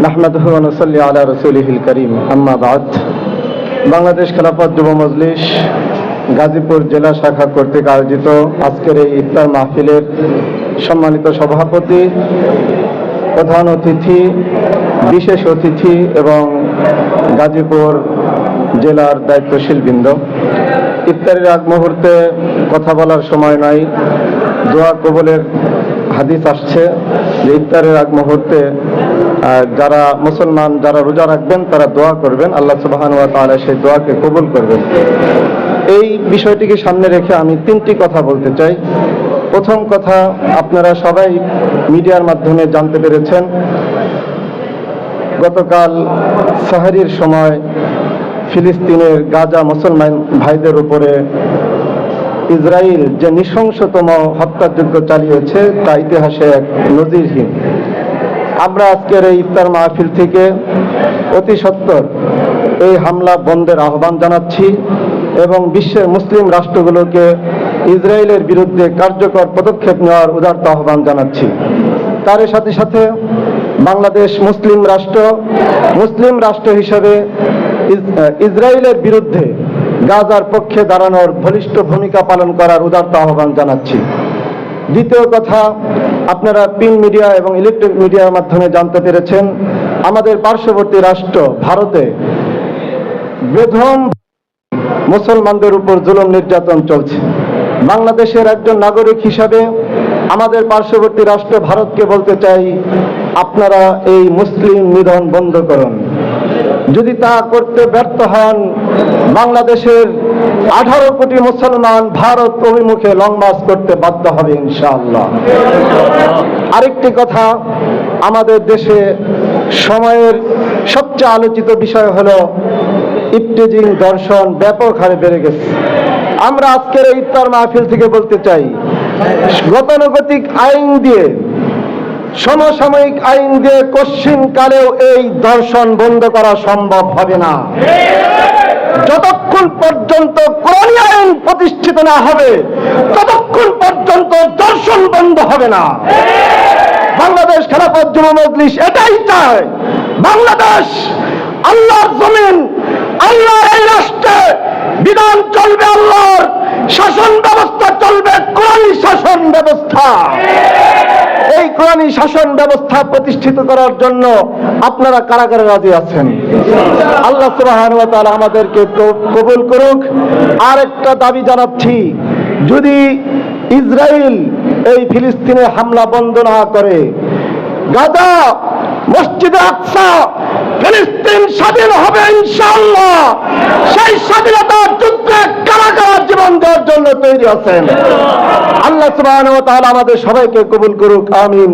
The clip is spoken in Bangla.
নাহমাদুহু ওয়া নুসাল্লি আলা রাসূলিহিল কারীম, আম্মা বা'দ। বাংলাদেশ খেলাফত যুব মজলিস গাজীপুর জেলা শাখা কর্তৃক আয়োজিত আজকের এই ইফতার মাহফিলের সম্মানিত সভাপতি, প্রধান অতিথি, বিশেষ অতিথি এবং গাজীপুর জেলার দায়িত্বশীল বৃন্দ, ইফতারের আগ মুহূর্তে কথা বলার সময় নাই। দোয়া কবুলের হাদিস আসছে যে ইফতারের আগ মুহূর্তে যারা মুসলমান যারা রোজা রাখবেন তারা দোয়া করবেন, আল্লাহ সুবহানাহু ওয়া তাআলা সেই দোয়াকে কবুল করবেন। এই বিষয়টিকে সামনে রেখে আমি তিনটি কথা বলতে চাই। প্রথম কথা, আপনারা সবাই মিডিয়ার মাধ্যমে জানতে পেরেছেন, গতকাল সাহরির সময় ফিলিস্তিনের গাজা মুসলমান ভাইদের উপরে ইসরায়েল যে নৃশংসতম হত্যাযজ্ঞ চালিয়েছে তা ইতিহাসে এক নজিরহীন। আমরা আজকের এই ইফতার মাহফিল থেকে অতি সত্বর এই হামলা বন্ধের আহ্বান জানাচ্ছি এবং বিশ্বের মুসলিম রাষ্ট্রগুলোকে ইসরায়েলের বিরুদ্ধে কার্যকর পদক্ষেপ নেওয়ার উদারত আহ্বান জানাচ্ছি। তার সাথে সাথে বাংলাদেশ মুসলিম রাষ্ট্র হিসেবে ইসরায়েলের বিরুদ্ধে গাজার পক্ষে দাঁড়ানোর বলিষ্ঠ ভূমিকা পালন করার উদারত আহ্বান জানাচ্ছি। দ্বিতীয় কথা, আপনারা প্রিন্ট মিডিয়া এবং ইলেকট্রনিক মিডিয়ার মাধ্যমে জানতে পেরেছেন, আমাদের পার্শ্ববর্তী রাষ্ট্র ভারতে বেধম মুসলমানদের উপর জুলুম নির্যাতন চলছে। বাংলাদেশের একজন নাগরিক হিসাবে আমাদের পার্শ্ববর্তী রাষ্ট্র ভারতকে বলতে চাই, আপনারা এই মুসলিম নিধন বন্ধ করুন। যদি তা করতে ব্যর্থ হন, বাংলাদেশের 18 কোটি মুসলমান ভারত অভিমুখে লং মার্চ করতে বাধ্য হবে ইনশাআল্লাহ। আরেকটি কথা, আমাদের দেশে সময়ের সবচেয়ে আলোচিত বিষয় হলো ইফটিজিং, দর্শন ব্যাপক হারে বেড়ে গেছে। আমরা আজকের এই ইফতার মাহফিল থেকে বলতে চাই, গতানুগতিক আইন দিয়ে, সমসাময়িক আইন দিয়ে কশ্চিন কালেও এই দর্শন বন্ধ করা সম্ভব হবে না। যতক্ষণ পর্যন্ত কোরআনী আইন প্রতিষ্ঠিত না হবে ততক্ষণ পর্যন্ত দর্শন বন্ধ হবে না। বাংলাদেশ খেলাফত যুব মজলিস এটাই চায়, বাংলাদেশ আল্লাহর জমিন, আল্লাহর এই রাষ্ট্রে বিধান চলবে, আল্লাহর শাসন ব্যবস্থা চলবে, কোরআনী শাসন ব্যবস্থা। এই কোরআনী শাসন ব্যবস্থা প্রতিষ্ঠিত করার জন্য আপনারা কারাগারে রাজি আছেন। আল্লাহ সুবহানাহু ওয়া তাআলা আমাদেরকে কবুল করুক। আর একটা দাবি জানাচ্ছি, যদি ইসরায়েল এই ফিলিস্তিনে হামলা বন্ধ না করে, গাজা, মসজিদে আকসা, ফিলিস্তিন স্বাধীন হবে ইনশাআল্লাহ। সেই স্বাধীনতার যুদ্ধে কারা কারা জীবন দেওয়ার জন্য তৈরি আছেন। আল্লাহ সুবহানাহু ওয়া তাআলা আমাদের সবাইকে কবুল করুক, আমিন।